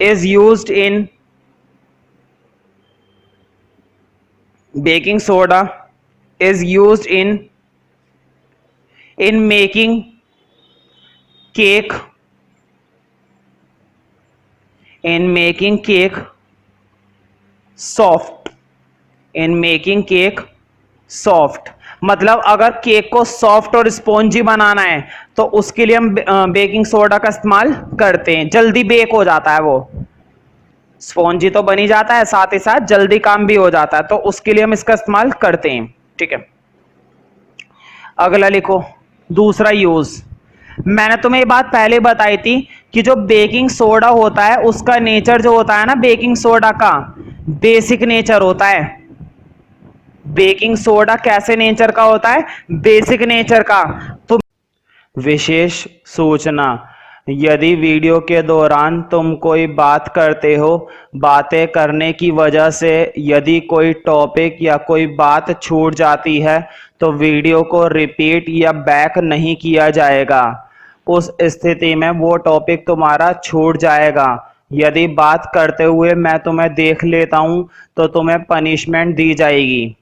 is used in, baking soda is used in making cake, in making cake soft, in making cake soft। मतलब अगर केक को सॉफ्ट और स्पॉन्जी बनाना है तो उसके लिए हम बेकिंग सोडा का इस्तेमाल करते हैं, जल्दी बेक हो जाता है, वो स्पॉन्जी तो बनी जाता है, साथ ही साथ जल्दी काम भी हो जाता है, तो उसके लिए हम इसका इस्तेमाल करते हैं। ठीक है, अगला लिखो दूसरा यूज। मैंने तुम्हें ये बात पहले बताई थी कि जो बेकिंग सोडा होता है उसका नेचर जो होता है ना, बेकिंग सोडा का बेसिक नेचर होता है। बेकिंग सोडा कैसे नेचर का होता है, बेसिक नेचर का। तो विशेष सूचना, यदि वीडियो के दौरान तुम कोई बात करते हो, बातें करने की वजह से यदि कोई टॉपिक या कोई बात छूट जाती है तो वीडियो को रिपीट या बैक नहीं किया जाएगा, उस स्थिति में वो टॉपिक तुम्हारा छूट जाएगा। यदि बात करते हुए मैं तुम्हें देख लेता हूं तो तुम्हें पनिशमेंट दी जाएगी,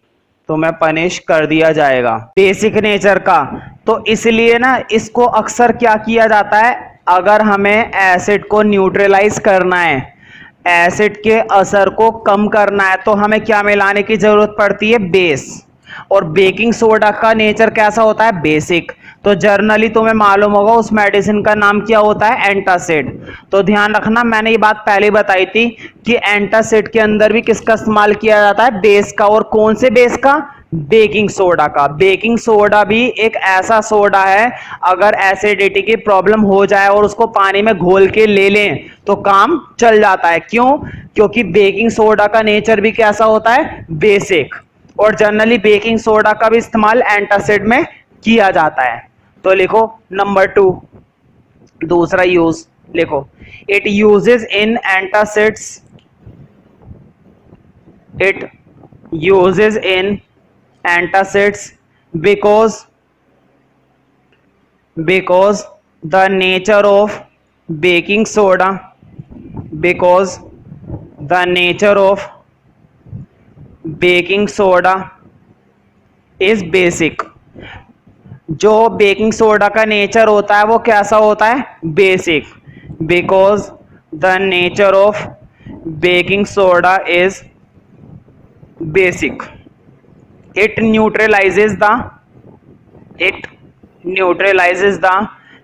तुम्हें पनिश कर दिया जाएगा, बेसिक नेचर का। तो इसलिए ना इसको अक्सर क्या किया जाता है, अगर हमें एसिड को न्यूट्रलाइज करना है, एसिड के असर को कम करना है, तो हमें क्या मिलाने की जरूरत पड़ती है, बेस। और बेकिंग सोडा का नेचर कैसा होता है, बेसिक। तो जर्नली तुम्हें मालूम होगा उस मेडिसिन का नाम क्या होता है, एंटासिड। तो ध्यान रखना, मैंने ये बात पहले बताई थी कि एंटासिड के अंदर भी किसका इस्तेमाल किया जाता है, बेस का। और कौन से बेस का, बेकिंग सोडा का। बेकिंग सोडा भी एक ऐसा सोडा है, अगर एसिडिटी की प्रॉब्लम हो जाए और उसको पानी में घोल के ले लें तो काम चल जाता है। क्यों, क्योंकि बेकिंग सोडा का नेचर भी कैसा होता है, बेसिक। और जनरली बेकिंग सोडा का भी इस्तेमाल एंटासिड में किया जाता है। तो लिखो नंबर 2 दूसरा यूज लिखो, it uses in antacids, it uses in antacids because the nature of baking soda, because the nature of baking soda is basic। जो बेकिंग सोडा का नेचर होता है वो कैसा होता है, basic. Because the nature of baking soda is basic. it neutralizes the it neutralizes the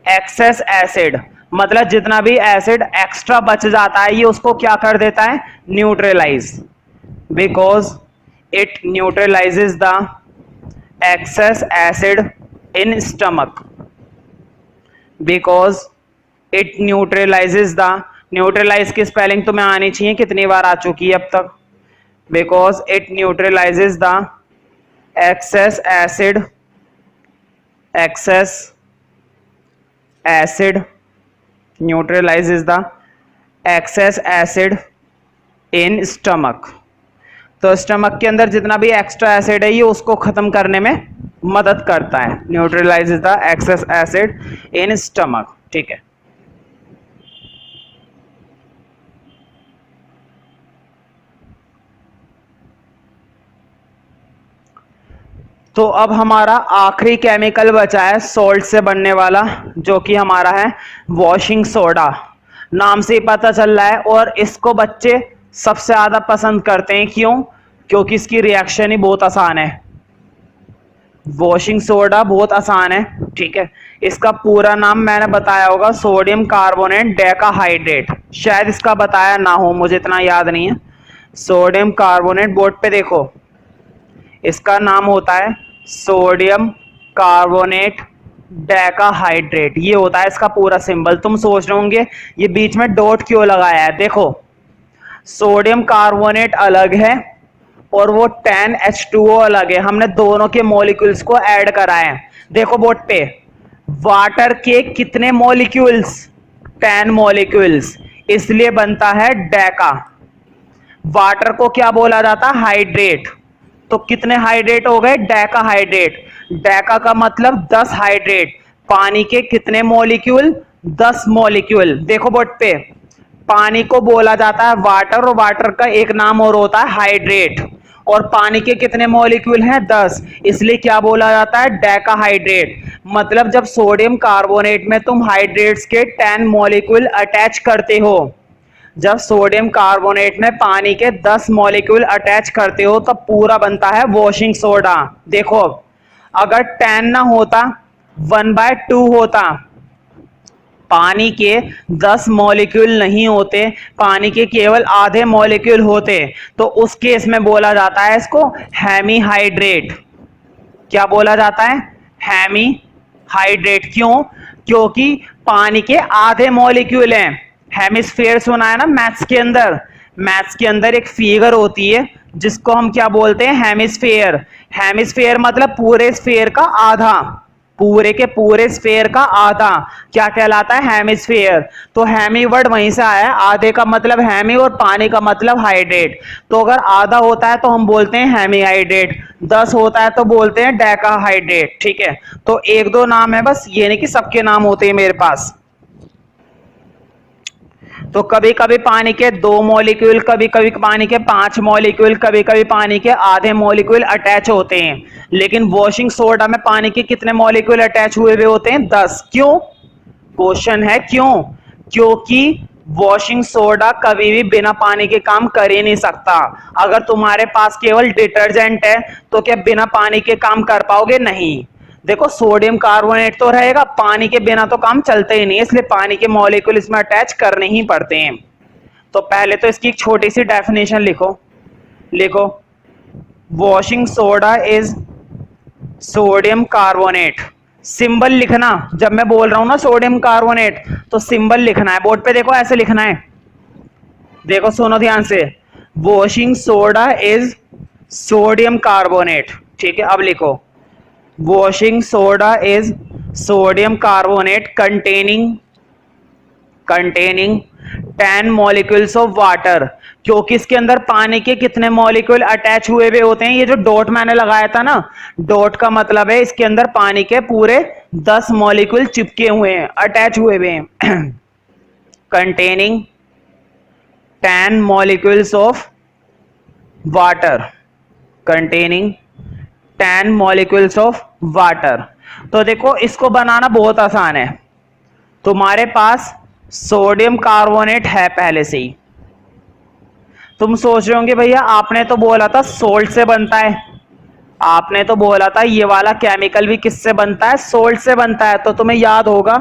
excess acid, मतलब जितना भी एसिड एक्स्ट्रा बच जाता है ये उसको क्या कर देता है, neutralize. Because it neutralizes the excess acid in stomach, because it neutralizes the, neutralize की स्पेलिंग तुम्हें आनी चाहिए, कितनी बार आ चुकी है अब तक। Because it neutralizes the excess acid neutralizes the excess acid in stomach। तो स्टमक के अंदर जितना भी एक्स्ट्रा एसिड है ये उसको खत्म करने में मदद करता है, neutralises the excess acid in stomach. ठीक है, तो अब हमारा आखिरी केमिकल बचा है सॉल्ट से बनने वाला, जो कि हमारा है वॉशिंग सोडा। नाम से ही पता चल रहा है, और इसको बच्चे सबसे ज्यादा पसंद करते हैं। क्यों? क्योंकि इसकी रिएक्शन ही बहुत आसान है। वॉशिंग सोडा बहुत आसान है, ठीक है। इसका पूरा नाम मैंने बताया होगा, सोडियम कार्बोनेट डेकाहाइड्रेट। शायद इसका बताया ना हो, मुझे इतना याद नहीं है। सोडियम कार्बोनेट, बोर्ड पे देखो, इसका नाम होता है सोडियम कार्बोनेट डेकाहाइड्रेट। ये होता है इसका पूरा सिंबल। तुम सोच रहे होंगे ये बीच में डॉट क्यों लगाया है। देखो, सोडियम कार्बोनेट अलग है और वो 10H2O अलग है। हमने दोनों के मॉलिक्यूल्स को ऐड करा है। देखो बोर्ड पे, वाटर के कितने मॉलिक्यूल्स? 10 मॉलिक्यूल्स, इसलिए बनता है डेका। वाटर को क्या बोला जाता है? हाइड्रेट। तो कितने हाइड्रेट हो गए? डेकाहाइड्रेट। डेका का मतलब 10 हाइड्रेट। पानी के कितने मॉलिक्यूल? 10 मॉलिक्यूल। देखो बोर्ड पे, पानी को बोला जाता है वाटर, और वाटर का एक नाम और होता है हाइड्रेट। और पानी के कितने मॉलिक्यूल हैं? 10, इसलिए क्या बोला जाता है? डेकाहाइड्रेट। मतलब जब सोडियम कार्बोनेट में तुम हाइड्रेट्स के 10 मॉलिक्यूल अटैच करते हो, जब सोडियम कार्बोनेट में पानी के 10 मॉलिक्यूल अटैच करते हो, तब पूरा बनता है वॉशिंग सोडा। देखो, अगर 10 ना होता, 1/2 होता, पानी के 10 मॉलिक्यूल नहीं होते, पानी के केवल आधे मॉलिक्यूल होते, तो उस केस में बोला जाता है इसको हेमीहाइड्रेट। क्या बोला जाता है? हेमीहाइड्रेट। क्यों? क्योंकि पानी के आधे मॉलिक्यूल हैं। हेमिस्फेयर सुना है ना मैथ्स के अंदर? मैथ्स के अंदर एक फिगर होती है जिसको हम क्या बोलते हैं? हेमिस्फेयर। हेमिस्फेयर मतलब पूरे स्फेयर का आधा, पूरे के पूरे स्फेयर का आधा क्या कहलाता है? हेमिस्फेयर। तो हेमी वर्ड वहीं से आया है, आधे का मतलब हेमी और पानी का मतलब हाइड्रेट। तो अगर आधा होता है तो हम बोलते हैं हेमीहाइड्रेट, 10 होता है तो बोलते हैं डेकाहाइड्रेट, ठीक है। तो एक दो नाम है बस, ये नहीं कि सबके नाम होते हैं मेरे पास। तो कभी कभी पानी के 2 मॉलिक्यूल, कभी कभी पानी के 5 मॉलिक्यूल, कभी कभी पानी के आधे मॉलिक्यूल अटैच होते हैं। लेकिन वॉशिंग सोडा में पानी के कितने मॉलिक्यूल अटैच हुए हुए होते हैं? 10। क्यों? क्वेश्चन है क्यों? क्योंकि वॉशिंग सोडा कभी भी बिना पानी के काम कर ही नहीं सकता। अगर तुम्हारे पास केवल डिटर्जेंट है तो क्या बिना पानी के काम कर पाओगे? नहीं। देखो, सोडियम कार्बोनेट तो रहेगा, पानी के बिना तो काम चलते ही नहीं, इसलिए पानी के मॉलिक्यूल इसमें अटैच करने ही पड़ते हैं। तो पहले तो इसकी एक छोटी सी डेफिनेशन लिखो। लिखो, washing soda is sodium carbonate. Symbol लिखना, जब मैं बोल रहा हूं ना सोडियम कार्बोनेट, तो सिंबल लिखना है। बोर्ड पे देखो, ऐसे लिखना है। देखो, सुनो ध्यान से, washing soda is sodium carbonate, ठीक है। अब लिखो, washing soda is sodium carbonate containing 10 molecules of water। क्योंकि इसके अंदर पानी के कितने मॉलिक्यूल अटैच हुए हुए होते हैं? ये जो डॉट मैंने लगाया था ना, डॉट का मतलब है इसके अंदर पानी के पूरे 10 मॉलिक्यूल चिपके हुए हैं, अटैच हुए हुए हैं। containing 10 molecules of water, containing 10 molecules of water। तो देखो, इसको बनाना बहुत आसान है। तुम्हारे पास सोडियम कार्बोनेट है पहले से ही। तुम सोच रहे होंगे भैया आपने तो बोला था सोल्ट से बनता है, आपने तो बोला था ये वाला केमिकल भी किससे बनता है? सोल्ट से बनता है। तो तुम्हें याद होगा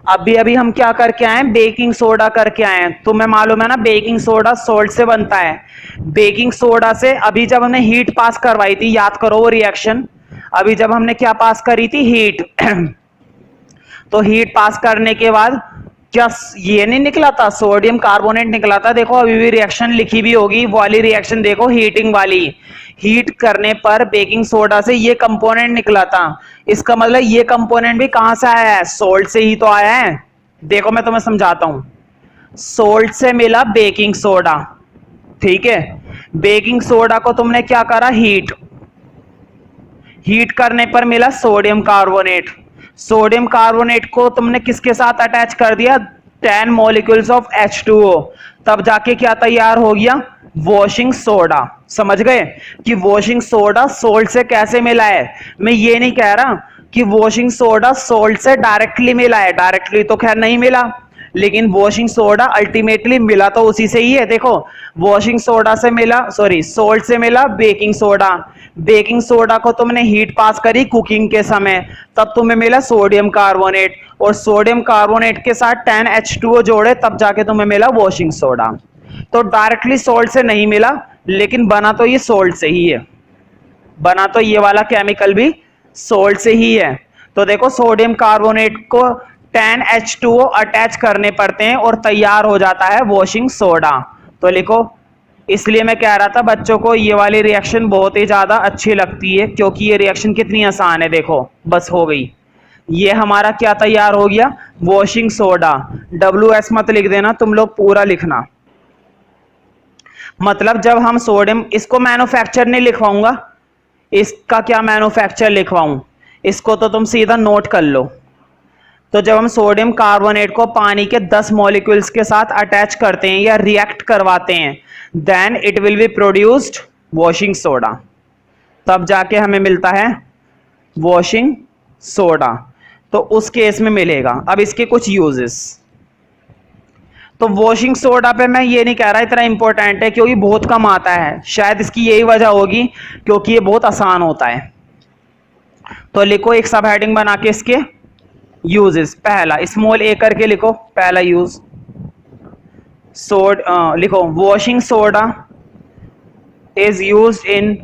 अभी अभी हम क्या करके आए? बेकिंग सोडा करके आए हैं। तुम्हें मालूम है ना बेकिंग सोडा सोल्ट से बनता है। बेकिंग सोडा से अभी जब हमने हीट पास करवाई थी, याद करो वो रिएक्शन, अभी जब हमने क्या पास करी थी? हीट। तो हीट पास करने के बाद क्या ये नहीं निकला था? सोडियम कार्बोनेट निकला था। देखो, अभी भी रिएक्शन लिखी भी होगी, वो वाली रिएक्शन देखो, हीटिंग वाली। हीट करने पर बेकिंग सोडा से ये कंपोनेंट निकला था। इसका मतलब ये कंपोनेंट भी कहां से आया है? सोल्ट से ही तो आया है। देखो, मैं तुम्हें समझाता हूं। सोल्ट से मिला बेकिंग सोडा, ठीक है। बेकिंग सोडा को तुमने क्या करा? हीट करने पर मिला सोडियम कार्बोनेट। सोडियम कार्बोनेट को तुमने किसके साथ अटैच कर दिया? 10 मॉलिक्यूल्स ऑफ H2O। तब जाके क्या तैयार हो गया? वॉशिंग सोडा, समझ गए कि वॉशिंग सोडा सोल्ट से कैसे मिला है। मैं ये नहीं कह रहा कि वॉशिंग सोडा सोल्ट से डायरेक्टली मिला है, डायरेक्टली तो खैर नहीं मिला, लेकिन वॉशिंग सोडा अल्टीमेटली मिला तो उसी से ही है। देखो वॉशिंग सोडा से मिला, सॉरी सोल्ट से मिला बेकिंग सोडा, बेकिंग सोडा को तुमने हीट पास करी कुकिंग के समय, तब तुम्हें मिला सोडियम कार्बोनेट, और सोडियम कार्बोनेट के साथ 10H2O जोड़े तब जाके तुम्हें मिला वॉशिंग सोडा। तो डायरेक्टली सोल्ट से नहीं मिला, लेकिन बना तो ये सोल्ट से ही है, बना तो ये वाला केमिकल भी सोल्ट से ही है। तो देखो सोडियम कार्बोनेट को 10H2O अटैच करने पड़ते हैं और तैयार हो जाता है वॉशिंग सोडा। तो लिखो, इसलिए मैं कह रहा था बच्चों को ये वाली रिएक्शन बहुत ही ज्यादा अच्छी लगती है, क्योंकि ये रिएक्शन कितनी आसान है। देखो बस हो गई, ये हमारा क्या तैयार हो गया, वॉशिंग सोडा। WS मत लिख देना तुम लोग, पूरा लिखना। मतलब जब हम सोडियम, इसको मैन्युफैक्चर नहीं लिखवाऊंगा, इसका क्या मैन्युफैक्चर लिखवाऊं, इसको तो तुम सीधा नोट कर लो। तो जब हम सोडियम कार्बोनेट को पानी के 10 मॉलिक्यूल्स के साथ अटैच करते हैं या रिएक्ट करवाते हैं, then it will be produced washing soda, तब जाके हमें मिलता है वॉशिंग सोडा। तो उस केस में मिलेगा। अब इसके कुछ यूजेस, तो वॉशिंग सोडा पे मैं ये नहीं कह रहा इतना इंपॉर्टेंट है क्योंकि बहुत कम आता है, शायद इसकी यही वजह होगी क्योंकि ये बहुत आसान होता है। तो लिखो एक सब हेडिंग बना के इसके यूजेस, पहला स्मॉल ए करके लिखो, पहला यूज लिखो washing soda is used in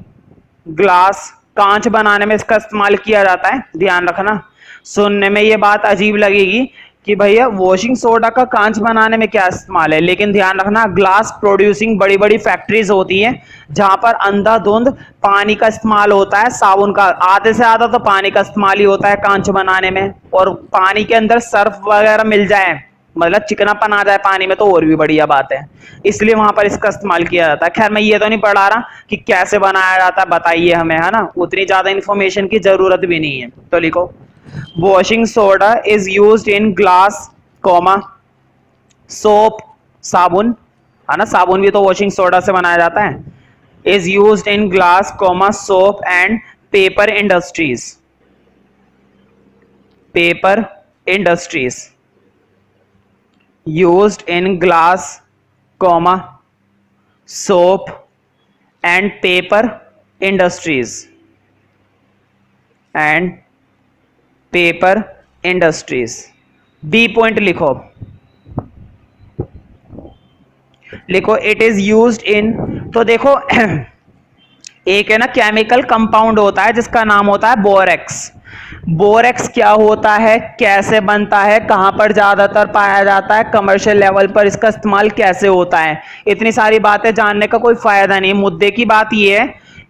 glass, कांच बनाने में इसका इस्तेमाल किया जाता है। ध्यान रखना, सुनने में ये बात अजीब लगेगी कि भैया वॉशिंग सोडा का कांच बनाने में क्या इस्तेमाल है, लेकिन ध्यान रखना ग्लास प्रोड्यूसिंग बड़ी बड़ी फैक्ट्रीज होती हैं जहां पर अंधाधुंध पानी का इस्तेमाल होता है, साबुन का आधे से आधा तो पानी का इस्तेमाल ही होता है कांच बनाने में, और पानी के अंदर सर्फ वगैरह मिल जाए, मतलब चिकनापन आ जाए पानी में, तो और भी बढ़िया बात है, इसलिए वहां पर इसका इस्तेमाल किया जाता है। खैर मैं ये तो नहीं पढ़ा रहा कि कैसे बनाया जाता है, बताइए हमें, है ना, उतनी ज्यादा इंफॉर्मेशन की जरूरत भी नहीं है। तो लिखो washing soda is used in glass comma soap, साबुन, है ना, साबुन भी तो वॉशिंग सोडा से बनाया जाता है, is used in glass comma soap and paper industries, paper industries used in glass comma soap and paper industries and paper industries। B point लिखो, लिखो इट इज यूज्ड इन, तो देखो एक है ना केमिकल कंपाउंड होता है जिसका नाम होता है बोरेक्स। बोरेक्स क्या होता है, कैसे बनता है, कहां पर ज्यादातर पाया जाता है, कमर्शियल लेवल पर इसका इस्तेमाल कैसे होता है, इतनी सारी बातें जानने का कोई फायदा नहीं। मुद्दे की बात यह है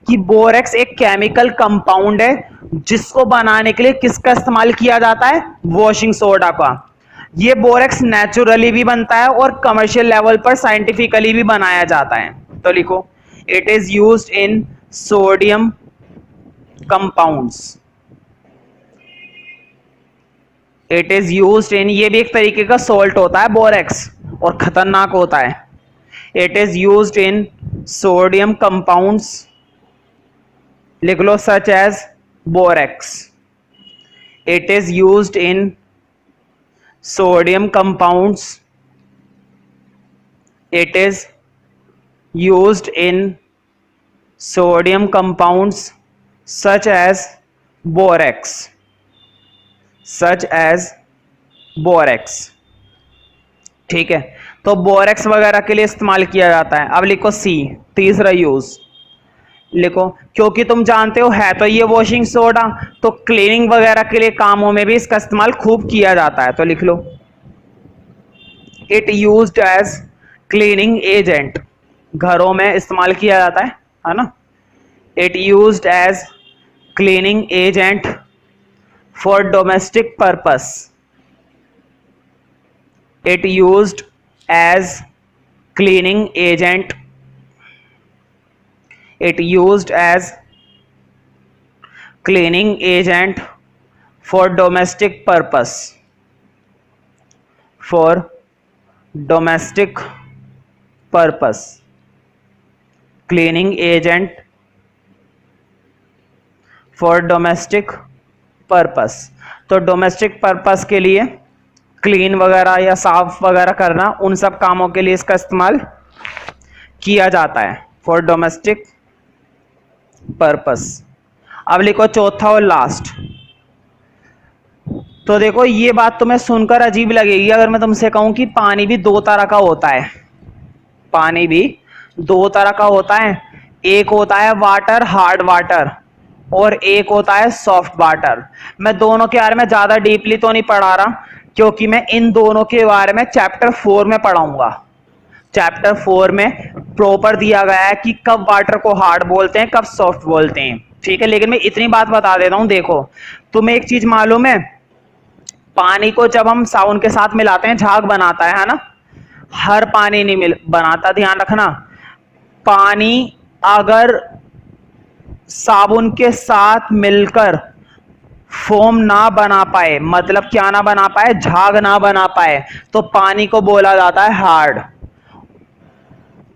कि बोरेक्स एक केमिकल कंपाउंड है जिसको बनाने के लिए किसका इस्तेमाल किया जाता है, वॉशिंग सोडा का। ये बोरेक्स नेचुरली भी बनता है और कमर्शियल लेवल पर साइंटिफिकली भी बनाया जाता है। तो लिखो it is used in sodium compounds, it is used इन, ये भी एक तरीके का सॉल्ट होता है बोरेक्स और खतरनाक होता है। It is used in sodium compounds, लिख लो such as borax, it is used in sodium compounds, it is used in sodium compounds such as borax, such as borax. ठीक है, तो बोरेक्स वगैरह के लिए इस्तेमाल किया जाता है। अब लिखो सी, तीसरा यूज लिखो, क्योंकि तुम जानते हो है तो ये वॉशिंग सोडा, तो क्लीनिंग वगैरह के लिए कामों में भी इसका इस्तेमाल खूब किया जाता है। तो लिख लो it used as cleaning agent, घरों में इस्तेमाल किया जाता है ना। It used as cleaning agent for domestic purpose, it used as cleaning agent, it used as cleaning agent for domestic purpose, for domestic purpose। Cleaning agent for domestic purpose. तो domestic purpose के लिए clean वगैरह या साफ वगैरह करना, उन सब कामों के लिए इसका इस्तेमाल किया जाता है, फॉर डोमेस्टिक पर्पस। अब लिखो चौथा और लास्ट। तो देखो ये बात तुम्हें सुनकर अजीब लगेगी अगर मैं तुमसे कहूं कि पानी भी दो तरह का होता है। पानी भी दो तरह का होता है, एक होता है वाटर, हार्ड वाटर, और एक होता है सॉफ्ट वाटर। मैं दोनों के बारे में ज्यादा डीपली तो नहीं पढ़ा रहा, क्योंकि मैं इन दोनों के बारे में चैप्टर 4 में पढ़ाऊंगा। चैप्टर 4 में प्रॉपर दिया गया है कि कब वाटर को हार्ड बोलते हैं, कब सॉफ्ट बोलते हैं, ठीक है। लेकिन मैं इतनी बात बता देता हूं, देखो तुम्हें एक चीज मालूम है, पानी को जब हम साबुन के साथ मिलाते हैं झाग बनाता है ना। हर पानी नहीं बनाता, ध्यान रखना। पानी अगर साबुन के साथ मिलकर फोम ना बना पाए, मतलब क्या ना बना पाए, झाग ना बना पाए, तो पानी को बोला जाता है हार्ड,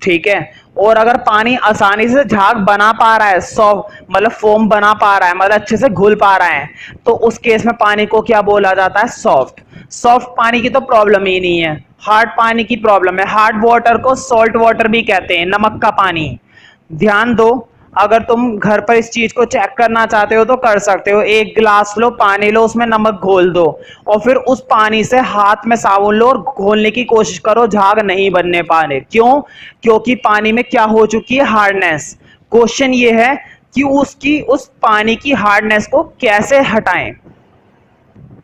ठीक है। और अगर पानी आसानी से झाग बना पा रहा है, सॉफ्ट मतलब फोम बना पा रहा है, मतलब अच्छे से घुल पा रहा है, तो उस केस में पानी को क्या बोला जाता है, सॉफ्ट। सॉफ्ट पानी की तो प्रॉब्लम ही नहीं है, हार्ड पानी की प्रॉब्लम है। हार्ड वाटर को सॉल्ट वाटर भी कहते हैं, नमक का पानी। ध्यान दो, अगर तुम घर पर इस चीज को चेक करना चाहते हो तो कर सकते हो। एक गिलास लो, पानी लो, उसमें नमक घोल दो, और फिर उस पानी से हाथ में साबुन लो और घोलने की कोशिश करो, झाग नहीं बनने पाने। क्यों? क्योंकि पानी में क्या हो चुकी है, हार्डनेस। क्वेश्चन ये है कि उस पानी की हार्डनेस को कैसे हटाएं।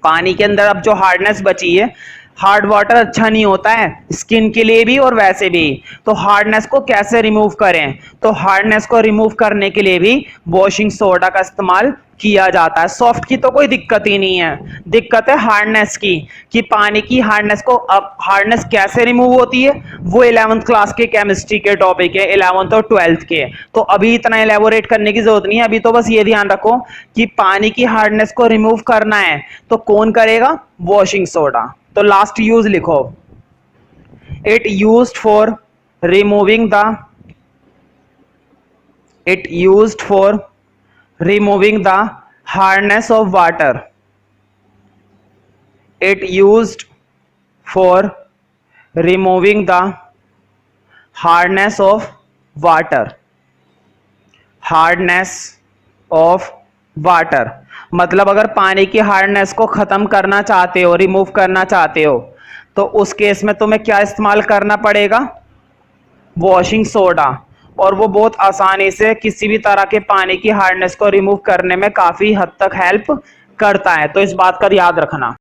पानी के अंदर अब जो हार्डनेस बची है, हार्ड वाटर अच्छा नहीं होता है स्किन के लिए भी और वैसे भी, तो हार्डनेस को कैसे रिमूव करें। तो हार्डनेस को रिमूव करने के लिए भी वॉशिंग सोडा का इस्तेमाल किया जाता है। सॉफ्ट की तो कोई दिक्कत ही नहीं है, दिक्कत है हार्डनेस की, कि पानी की हार्डनेस को, अब हार्डनेस कैसे रिमूव होती है वो 11th क्लास के केमिस्ट्री के टॉपिक है, 11th और 12th के। तो अभी इतना एलेबोरेट करने की जरूरत नहीं है, अभी तो बस ये ध्यान रखो कि पानी की हार्डनेस को रिमूव करना है तो कौन करेगा, वॉशिंग सोडा। तो लास्ट यूज लिखो, it used for removing the hardness of water. It used for removing the hardness of water. Hardness of water मतलब अगर पानी की हार्डनेस को खत्म करना चाहते हो, रिमूव करना चाहते हो, तो उस केस में तुम्हें क्या इस्तेमाल करना पड़ेगा, वॉशिंग सोडा। और वो बहुत आसानी से किसी भी तरह के पानी की हार्डनेस को रिमूव करने में काफी हद तक हेल्प करता है। तो इस बात का याद रखना।